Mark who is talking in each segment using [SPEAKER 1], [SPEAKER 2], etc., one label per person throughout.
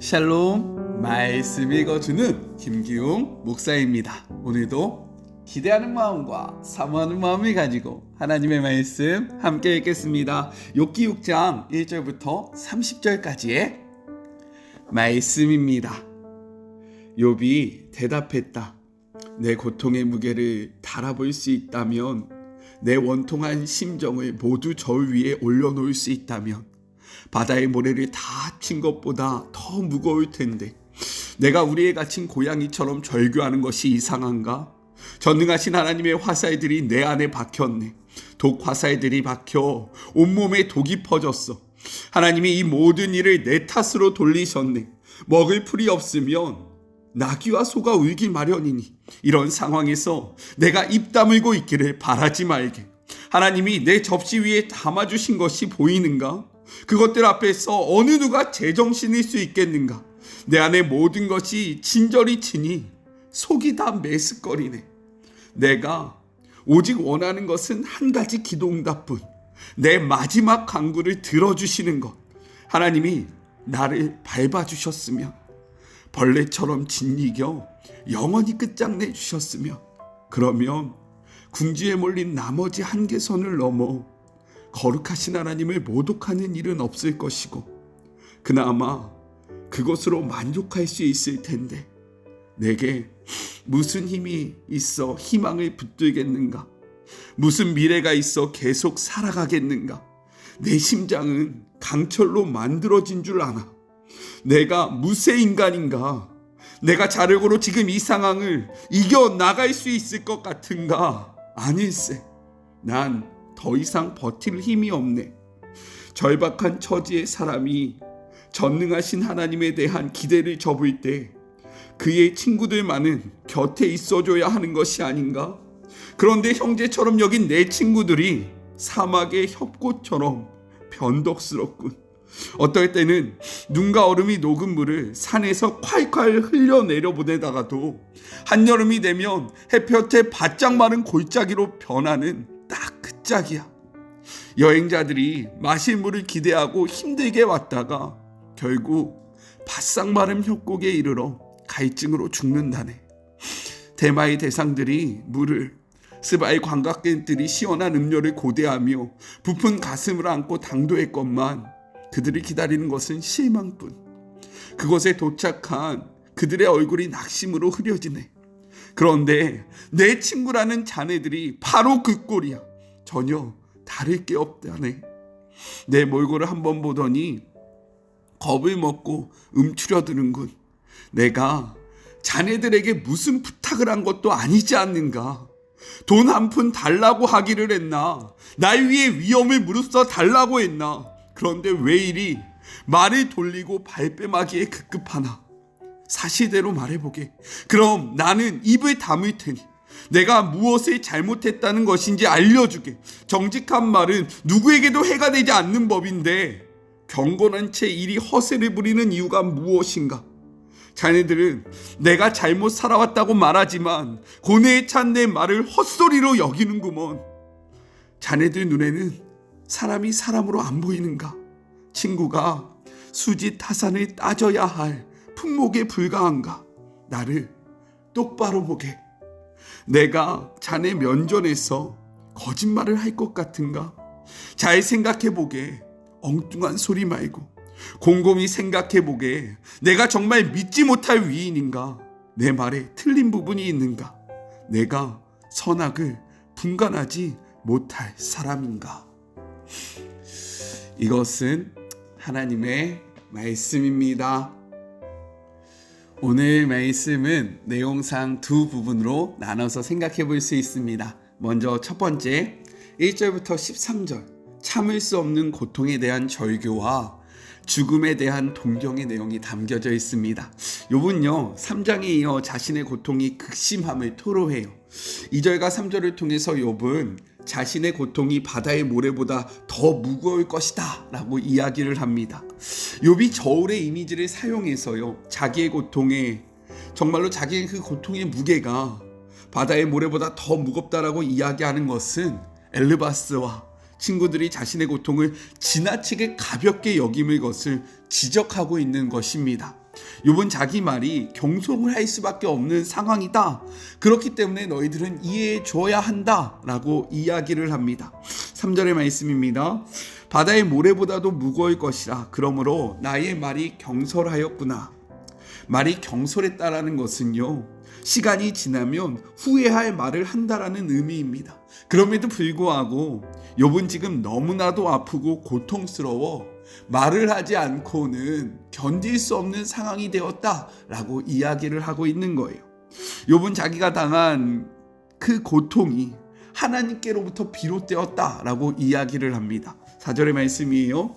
[SPEAKER 1] 샬롬, 말씀 읽어주는 김기웅 목사입니다. 오늘도 기대하는 마음과 사모하는 마음을 가지고 하나님의 말씀 함께 읽겠습니다. 욥기 6장 1절부터 30절까지의 말씀입니다. 욥이 대답했다. 내 고통의 무게를 달아볼 수 있다면, 내 원통한 심정을 모두 저 위에 올려놓을 수 있다면 바다의 모래를 다 합친 것보다 더 무거울 텐데, 내가 우리에 갇힌 고양이처럼 절규하는 것이 이상한가? 전능하신 하나님의 화살들이 내 안에 박혔네. 독 화살들이 박혀 온몸에 독이 퍼졌어. 하나님이 이 모든 일을 내 탓으로 돌리셨네. 먹을 풀이 없으면 나귀와 소가 울기 마련이니 이런 상황에서 내가 입 다물고 있기를 바라지 말게. 하나님이 내 접시 위에 담아주신 것이 보이는가? 그것들 앞에서 어느 누가 제정신일 수 있겠는가? 내 안에 모든 것이 진저리 치니 속이 다 메스꺼리네. 내가 오직 원하는 것은 한 가지 기도응답뿐. 내 마지막 간구를 들어주시는 것. 하나님이 나를 밟아주셨으면, 벌레처럼 짓이겨 영원히 끝장내 주셨으면, 그러면 궁지에 몰린 나머지 한계선을 넘어 거룩하신 하나님을 모독하는 일은 없을 것이고, 그나마 그것으로 만족할 수 있을 텐데, 내게 무슨 힘이 있어 희망을 붙들겠는가? 무슨 미래가 있어 계속 살아가겠는가? 내 심장은 강철로 만들어진 줄 아나. 내가 무쇠인간인가? 내가 자력으로 지금 이 상황을 이겨나갈 수 있을 것 같은가? 아닐세. 난 더 이상 버틸 힘이 없네. 절박한 처지의 사람이 전능하신 하나님에 대한 기대를 접을 때 그의 친구들만은 곁에 있어줘야 하는 것이 아닌가? 그런데 형제처럼 여긴 내 친구들이 사막의 협곡처럼 변덕스럽군. 어떨 때는 눈과 얼음이 녹은 물을 산에서 콸콸 흘려내려 보내다가도 한여름이 되면 햇볕에 바짝 마른 골짜기로 변하는 딱 그 짝이야. 여행자들이 마실 물을 기대하고 힘들게 왔다가 결국 바싹 마른 협곡에 이르러 갈증으로 죽는다네. 대마의 대상들이 물을, 스바의 관광객들이 시원한 음료를 고대하며 부푼 가슴을 안고 당도했건만 그들이 기다리는 것은 실망뿐. 그곳에 도착한 그들의 얼굴이 낙심으로 흐려지네. 그런데 내 친구라는 자네들이 바로 그 꼴이야. 전혀 다를 게 없다네. 내 몰골을 한번 보더니 겁을 먹고 움츠려드는군. 내가 자네들에게 무슨 부탁을 한 것도 아니지 않는가? 돈 한 푼 달라고 하기를 했나? 날 위해 위험을 무릅써 달라고 했나? 그런데 왜 이리 말을 돌리고 발뺌하기에 급급하나? 사실대로 말해보게. 그럼 나는 입을 다물 테니 내가 무엇을 잘못했다는 것인지 알려주게. 정직한 말은 누구에게도 해가 되지 않는 법인데 경건한 채 이리 허세를 부리는 이유가 무엇인가? 자네들은 내가 잘못 살아왔다고 말하지만 고뇌에 찬 내 말을 헛소리로 여기는구먼. 자네들 눈에는 사람이 사람으로 안 보이는가? 친구가 수지 타산을 따져야 할 품목에 불과한가? 나를 똑바로 보게. 내가 자네 면전에서 거짓말을 할 것 같은가? 잘 생각해보게. 엉뚱한 소리 말고 곰곰이 생각해보게. 내가 정말 믿지 못할 위인인가? 내 말에 틀린 부분이 있는가? 내가 선악을 분간하지 못할 사람인가? 이것은 하나님의 말씀입니다. 오늘 말씀은 내용상 두 부분으로 나눠서 생각해 볼 수 있습니다. 먼저 첫 번째 1절부터 13절, 참을 수 없는 고통에 대한 절규와 죽음에 대한 동경의 내용이 담겨져 있습니다. 욥은요 3장에 이어 자신의 고통이 극심함을 토로해요. 2절과 3절을 통해서 욥은 자신의 고통이 바다의 모래보다 더 무거울 것이다 라고 이야기를 합니다. 욥이 저울의 이미지를 사용해서요 자기의 고통에, 정말로 자기의 그 고통의 무게가 바다의 모래보다 더 무겁다라고 이야기하는 것은 엘르바스와 친구들이 자신의 고통을 지나치게 가볍게 여김을 것을 지적하고 있는 것입니다. 욥은 자기 말이 경솔을 할 수밖에 없는 상황이다. 그렇기 때문에 너희들은 이해해 줘야 한다 라고 이야기를 합니다. 3절의 말씀입니다. 바다의 모래보다도 무거울 것이라. 그러므로 나의 말이 경솔하였구나. 말이 경솔했다라는 것은요, 시간이 지나면 후회할 말을 한다라는 의미입니다. 그럼에도 불구하고 욥은 지금 너무나도 아프고 고통스러워 말을 하지 않고는 견딜 수 없는 상황이 되었다라고 이야기를 하고 있는 거예요. 욥은 자기가 당한 그 고통이 하나님께로부터 비롯되었다라고 이야기를 합니다. 4절의 말씀이에요.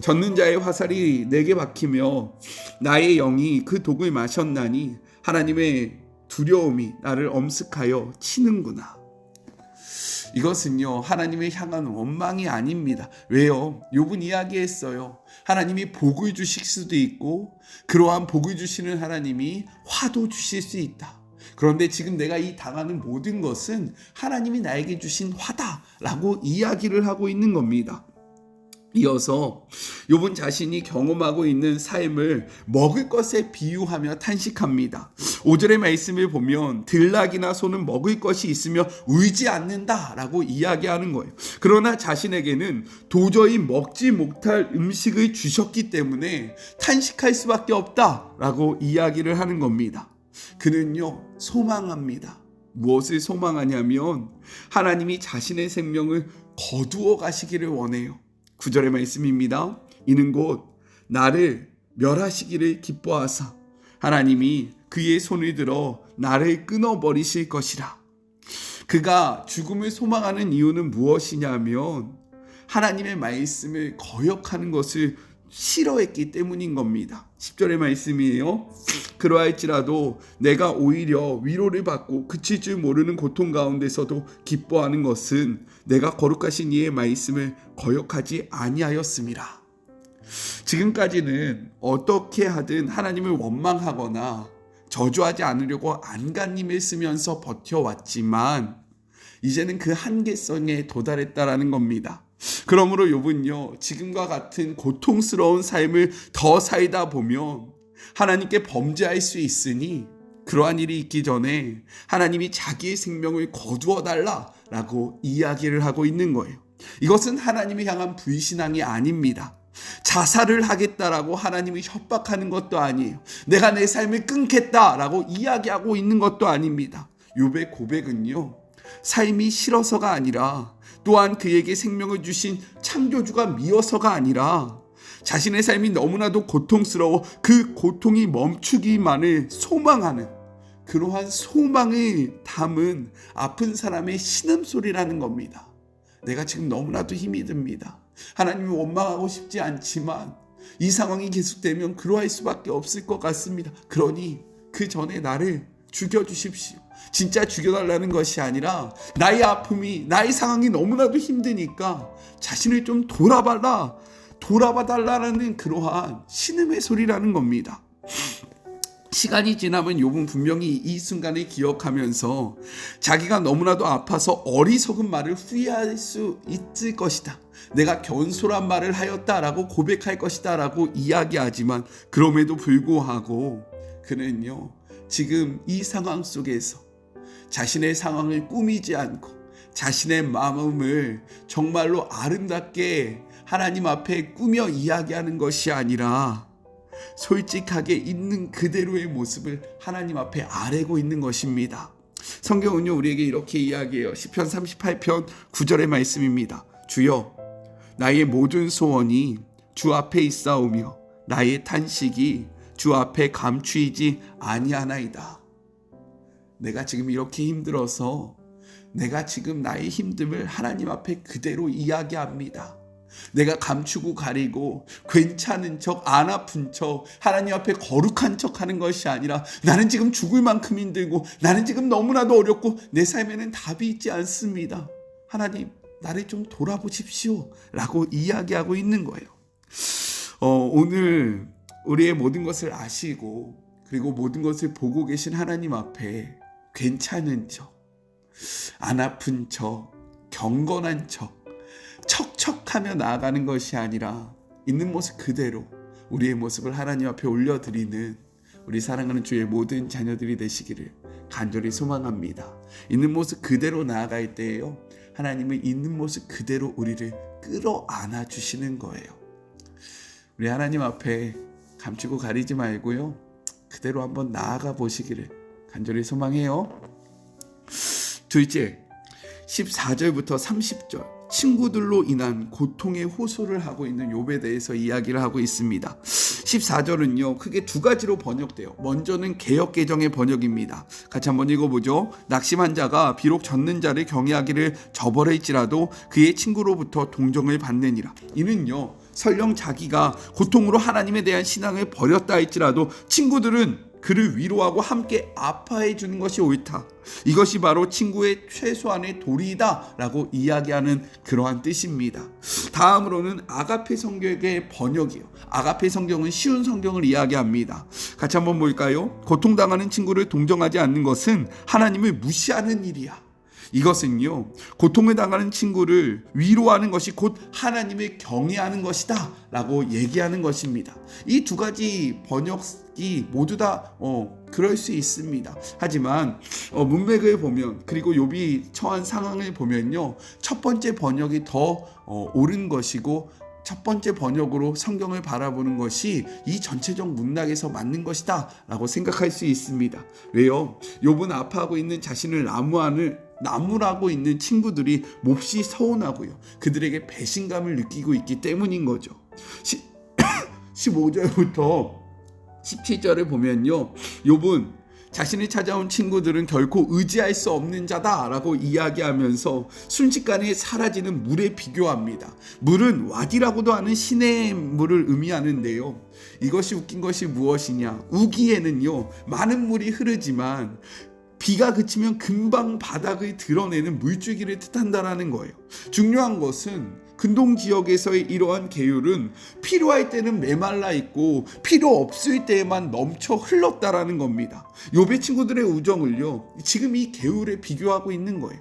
[SPEAKER 1] 젖는 자의 화살이 내게 박히며 나의 영이 그 독을 마셨나니 하나님의 두려움이 나를 엄습하여 치는구나. 이것은요, 하나님을 향한 원망이 아닙니다. 왜요? 욥은 이야기했어요. 하나님이 복을 주실 수도 있고 그러한 복을 주시는 하나님이 화도 주실 수 있다. 그런데 지금 내가 이 당하는 모든 것은 하나님이 나에게 주신 화다라고 이야기를 하고 있는 겁니다. 이어서 욥은 자신이 경험하고 있는 삶을 먹을 것에 비유하며 탄식합니다. 5절의 말씀을 보면 들락이나 소는 먹을 것이 있으며 울지 않는다라고 이야기하는 거예요. 그러나 자신에게는 도저히 먹지 못할 음식을 주셨기 때문에 탄식할 수밖에 없다라고 이야기를 하는 겁니다. 그는요, 소망합니다. 무엇을 소망하냐면 하나님이 자신의 생명을 거두어 가시기를 원해요. 9절의 말씀입니다. 이는 곧 나를 멸하시기를 기뻐하사 하나님이 그의 손을 들어 나를 끊어버리실 것이라. 그가 죽음을 소망하는 이유는 무엇이냐면 하나님의 말씀을 거역하는 것을 싫어했기 때문인 겁니다. 10절의 말씀이에요. 그러할지라도 내가 오히려 위로를 받고 그칠 줄 모르는 고통 가운데서도 기뻐하는 것은 내가 거룩하신 이의 말씀을 거역하지 아니하였음이라. 지금까지는 어떻게 하든 하나님을 원망하거나 저주하지 않으려고 안간힘을 쓰면서 버텨왔지만 이제는 그 한계성에 도달했다라는 겁니다. 그러므로 욥은요, 지금과 같은 고통스러운 삶을 더 살다 보면 하나님께 범죄할 수 있으니 그러한 일이 있기 전에 하나님이 자기의 생명을 거두어 달라라고 이야기를 하고 있는 거예요. 이것은 하나님을 향한 불신앙이 아닙니다. 자살을 하겠다라고 하나님을 협박하는 것도 아니에요. 내가 내 삶을 끊겠다라고 이야기하고 있는 것도 아닙니다. 욥의 고백은요, 삶이 싫어서가 아니라 또한 그에게 생명을 주신 창조주가 미워서가 아니라 자신의 삶이 너무나도 고통스러워 그 고통이 멈추기만을 소망하는 그러한 소망을 담은 아픈 사람의 신음소리라는 겁니다. 내가 지금 너무나도 힘이 듭니다. 하나님을 원망하고 싶지 않지만 이 상황이 계속되면 그러할 수밖에 없을 것 같습니다. 그러니 그 전에 나를 죽여주십시오. 진짜 죽여달라는 것이 아니라 나의 아픔이, 나의 상황이 너무나도 힘드니까 자신을 좀 돌아봐 달라는 그러한 신음의 소리라는 겁니다. 시간이 지나면 욥은 분명히 이 순간을 기억하면서 자기가 너무나도 아파서 어리석은 말을 후회할 수 있을 것이다. 내가 견솔한 말을 하였다라고 고백할 것이다 라고 이야기하지만 그럼에도 불구하고 그는요, 지금 이 상황 속에서 자신의 상황을 꾸미지 않고 자신의 마음을 정말로 아름답게 하나님 앞에 꾸며 이야기하는 것이 아니라 솔직하게 있는 그대로의 모습을 하나님 앞에 아뢰고 있는 것입니다. 성경은요, 우리에게 이렇게 이야기해요. 시편 38편 9절의 말씀입니다. 주여, 나의 모든 소원이 주 앞에 있사오며 나의 탄식이 주 앞에 감추이지 아니하나이다. 내가 지금 이렇게 힘들어서 내가 지금 나의 힘듦을 하나님 앞에 그대로 이야기합니다. 내가 감추고 가리고 괜찮은 척, 안 아픈 척, 하나님 앞에 거룩한 척 하는 것이 아니라 나는 지금 죽을 만큼 힘들고 나는 지금 너무나도 어렵고 내 삶에는 답이 있지 않습니다. 하나님, 나를 좀 돌아보십시오 라고 이야기하고 있는 거예요. 오늘 우리의 모든 것을 아시고 그리고 모든 것을 보고 계신 하나님 앞에 괜찮은 척, 안 아픈 척, 경건한 척, 척척하며 나아가는 것이 아니라 있는 모습 그대로 우리의 모습을 하나님 앞에 올려드리는 우리 사랑하는 주의 모든 자녀들이 되시기를 간절히 소망합니다. 있는 모습 그대로 나아갈 때에요, 하나님은 있는 모습 그대로 우리를 끌어안아 주시는 거예요. 우리 하나님 앞에 감추고 가리지 말고요, 그대로 한번 나아가 보시기를 간절히 소망해요. 둘째, 14절부터 30절 친구들로 인한 고통의 호소를 하고 있는 욥에 대해서 이야기를 하고 있습니다. 14절은요 크게 두 가지로 번역돼요. 먼저는 개역개정의 번역입니다. 같이 한번 읽어보죠. 낙심한 자가 비록 젖는 자를 경외하기를 저버릴지라도 그의 친구로부터 동정을 받느니라. 이는요 설령 자기가 고통으로 하나님에 대한 신앙을 버렸다 할지라도 친구들은 그를 위로하고 함께 아파해 주는 것이 옳다. 이것이 바로 친구의 최소한의 도리이다 라고 이야기하는 그러한 뜻입니다. 다음으로는 아가페 성경의 번역이에요. 아가페 성경은 쉬운 성경을 이야기합니다. 같이 한번 볼까요? 고통당하는 친구를 동정하지 않는 것은 하나님을 무시하는 일이야. 이것은요 고통을 당하는 친구를 위로하는 것이 곧 하나님을 경외하는 것이다 라고 얘기하는 것입니다. 이 두 가지 번역이 모두 다 그럴 수 있습니다. 하지만 문맥을 보면, 그리고 욥이 처한 상황을 보면요 첫 번째 번역이 더 옳은 것이고, 첫 번째 번역으로 성경을 바라보는 것이 이 전체적 문맥에서 맞는 것이다 라고 생각할 수 있습니다. 왜요? 욥은 아파하고 있는 자신을 나무라고 있는 친구들이 몹시 서운하고요, 그들에게 배신감을 느끼고 있기 때문인 거죠. 15절부터 17절을 보면요 욥은 자신이 찾아온 친구들은 결코 의지할 수 없는 자다라고 이야기하면서 순식간에 사라지는 물에 비교합니다. 물은 와디라고도 하는 신의 물을 의미하는데요, 이것이 웃긴 것이 무엇이냐, 우기에는요 많은 물이 흐르지만 비가 그치면 금방 바닥을 드러내는 물줄기를 뜻한다라는 거예요. 중요한 것은 근동 지역에서의 이러한 계율은 필요할 때는 메말라 있고 필요 없을 때에만 넘쳐 흘렀다라는 겁니다. 욥의 친구들의 우정을요 지금 이 계율에 비교하고 있는 거예요.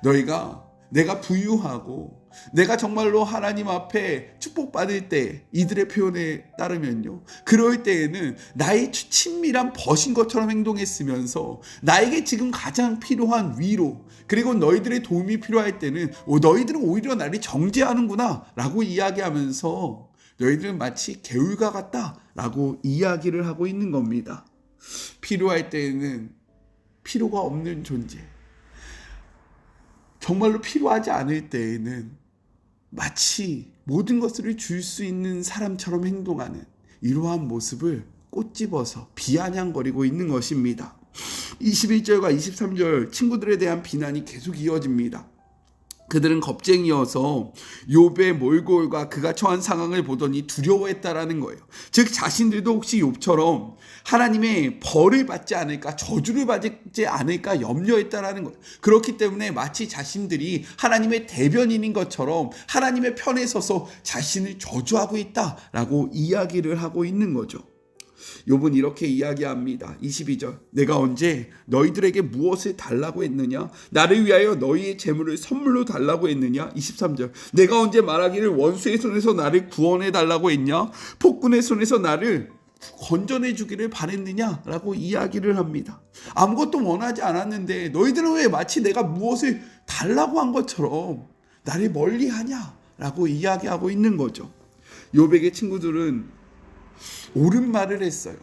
[SPEAKER 1] 내가 부유하고 내가 정말로 하나님 앞에 축복받을 때, 이들의 표현에 따르면요 그럴 때에는 나의 친밀한 벗인 것처럼 행동했으면서 나에게 지금 가장 필요한 위로, 그리고 너희들의 도움이 필요할 때는 너희들은 오히려 나를 정죄하는구나 라고 이야기하면서 너희들은 마치 개울과 같다 라고 이야기를 하고 있는 겁니다. 필요할 때에는 필요가 없는 존재, 정말로 필요하지 않을 때에는 마치 모든 것을 줄 수 있는 사람처럼 행동하는 이러한 모습을 꼬집어서 비아냥거리고 있는 것입니다. 21절과 23절 친구들에 대한 비난이 계속 이어집니다. 그들은 겁쟁이여서 욥의 몰골과 그가 처한 상황을 보더니 두려워했다라는 거예요. 즉 자신들도 혹시 욥처럼 하나님의 벌을 받지 않을까, 저주를 받지 않을까 염려했다라는 거예요. 그렇기 때문에 마치 자신들이 하나님의 대변인인 것처럼 하나님의 편에 서서 자신을 저주하고 있다라고 이야기를 하고 있는 거죠. 욥은 이렇게 이야기합니다. 22절 내가 언제 너희들에게 무엇을 달라고 했느냐? 나를 위하여 너희의 재물을 선물로 달라고 했느냐? 23절 내가 언제 말하기를 원수의 손에서 나를 구원해 달라고 했냐? 폭군의 손에서 나를 건져내 주기를 바랬느냐? 라고 이야기를 합니다. 아무것도 원하지 않았는데 너희들은 왜 마치 내가 무엇을 달라고 한 것처럼 나를 멀리하냐? 라고 이야기하고 있는 거죠. 욥에게 친구들은 옳은 말을 했어요.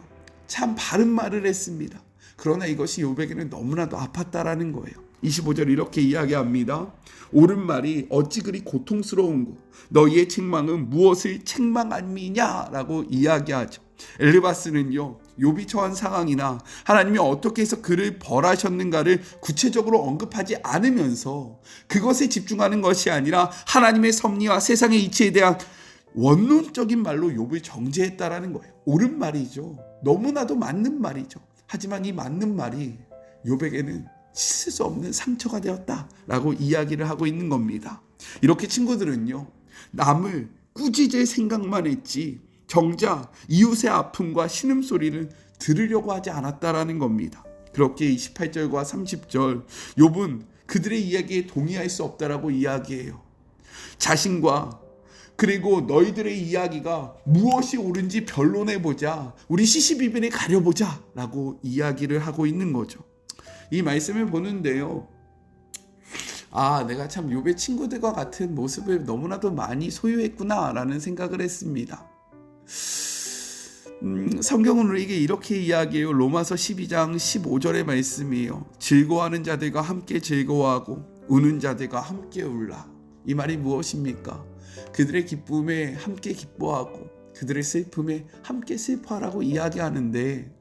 [SPEAKER 1] 참 바른 말을 했습니다. 그러나 이것이 욥에게는 너무나도 아팠다라는 거예요. 25절 이렇게 이야기합니다. 옳은 말이 어찌 그리 고통스러운고 너희의 책망은 무엇을 책망함이냐 라고 이야기하죠. 엘리바스는요 욥이 처한 상황이나 하나님이 어떻게 해서 그를 벌하셨는가를 구체적으로 언급하지 않으면서 그것에 집중하는 것이 아니라 하나님의 섭리와 세상의 이치에 대한 원론적인 말로 욥을 정죄했다라는 거예요. 옳은 말이죠. 너무나도 맞는 말이죠. 하지만 이 맞는 말이 욥에게는 씻을 수 없는 상처가 되었다라고 이야기를 하고 있는 겁니다. 이렇게 친구들은요 남을 꾸짖을 생각만 했지 정작 이웃의 아픔과 신음소리를 들으려고 하지 않았다라는 겁니다. 그렇게 28절과 30절 욥은 그들의 이야기에 동의할 수 없다라고 이야기해요. 자신과 그리고 너희들의 이야기가 무엇이 옳은지 변론해보자. 우리 시시비비를 가려보자 라고 이야기를 하고 있는 거죠. 이 말씀을 보는데요, 내가 참 욥의 친구들과 같은 모습을 너무나도 많이 소유했구나 라는 생각을 했습니다. 성경은 우리에게 이렇게 이야기해요. 로마서 12장 15절의 말씀이에요. 즐거워하는 자들과 함께 즐거워하고 우는 자들과 함께 울라. 이 말이 무엇입니까? 그들의 기쁨에 함께 기뻐하고 그들의 슬픔에 함께 슬퍼하라고 이야기하는데,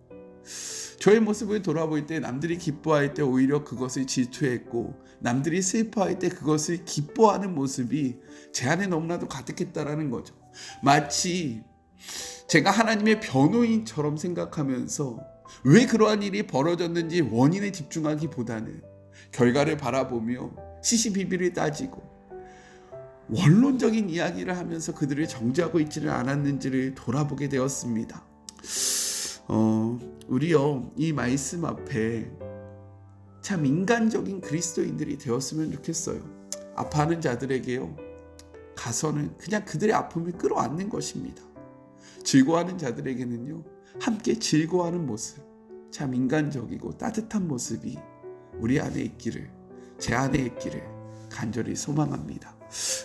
[SPEAKER 1] 저의 모습을 돌아볼 때 남들이 기뻐할 때 오히려 그것을 질투했고 남들이 슬퍼할 때 그것을 기뻐하는 모습이 제 안에 너무나도 가득했다라는 거죠. 마치 제가 하나님의 변호인처럼 생각하면서 왜 그러한 일이 벌어졌는지 원인에 집중하기보다는 결과를 바라보며 시시비비를 따지고 원론적인 이야기를 하면서 그들을 정죄하고 있지는 않았는지를 돌아보게 되었습니다. 우리요, 이 말씀 앞에 참 인간적인 그리스도인들이 되었으면 좋겠어요. 아파하는 자들에게요, 가서는 그냥 그들의 아픔을 끌어안는 것입니다. 즐거워하는 자들에게는요, 함께 즐거워하는 모습, 참 인간적이고 따뜻한 모습이 우리 안에 있기를, 제 안에 있기를 간절히 소망합니다.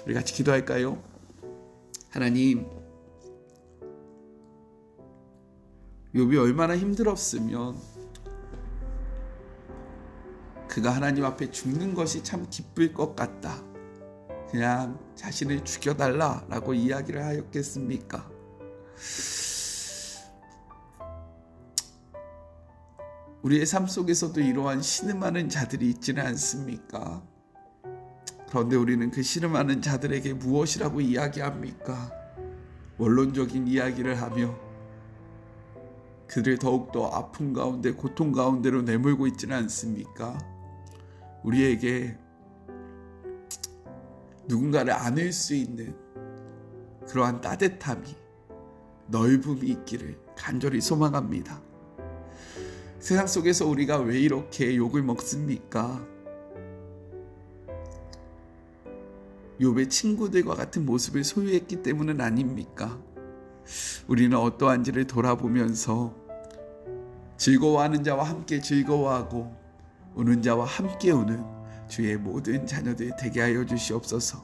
[SPEAKER 1] 우리 같이 기도할까요? 하나님, 욥이 얼마나 힘들었으면 그가 하나님 앞에 죽는 것이 참 기쁠 것 같다, 그냥 자신을 죽여달라라고 이야기를 하였겠습니까? 우리의 삶 속에서도 이러한 신음하는 자들이 있지는 않습니까? 그런데 우리는 그 신음하는 자들에게 무엇이라고 이야기합니까? 원론적인 이야기를 하며 그들을 더욱더 아픔 가운데, 고통 가운데로 내몰고 있지는 않습니까? 우리에게 누군가를 안을 수 있는 그러한 따뜻함이, 넓음이 있기를 간절히 소망합니다. 세상 속에서 우리가 왜 이렇게 욕을 먹습니까? 욥의 친구들과 같은 모습을 소유했기 때문은 아닙니까? 우리는 어떠한지를 돌아보면서 즐거워하는 자와 함께 즐거워하고 우는 자와 함께 우는 주의 모든 자녀들 되게 하여 주시옵소서.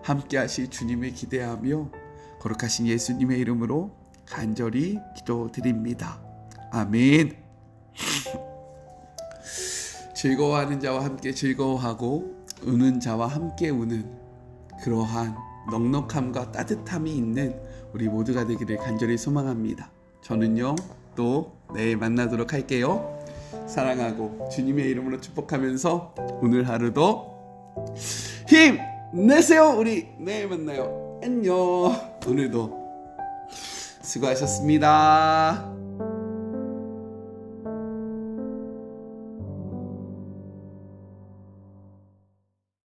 [SPEAKER 1] 함께 하실 주님을 기대하며 거룩하신 예수님의 이름으로 간절히 기도드립니다. 아멘. 즐거워하는 자와 함께 즐거워하고 우는 자와 함께 우는 그러한 넉넉함과 따뜻함이 있는 우리 모두가 되기를 간절히 소망합니다. 저는요, 또 내일 만나도록 할게요. 사랑하고 주님의 이름으로 축복하면서 오늘 하루도 힘내세요. 우리 내일 만나요. 안녕. 오늘도 수고하셨습니다.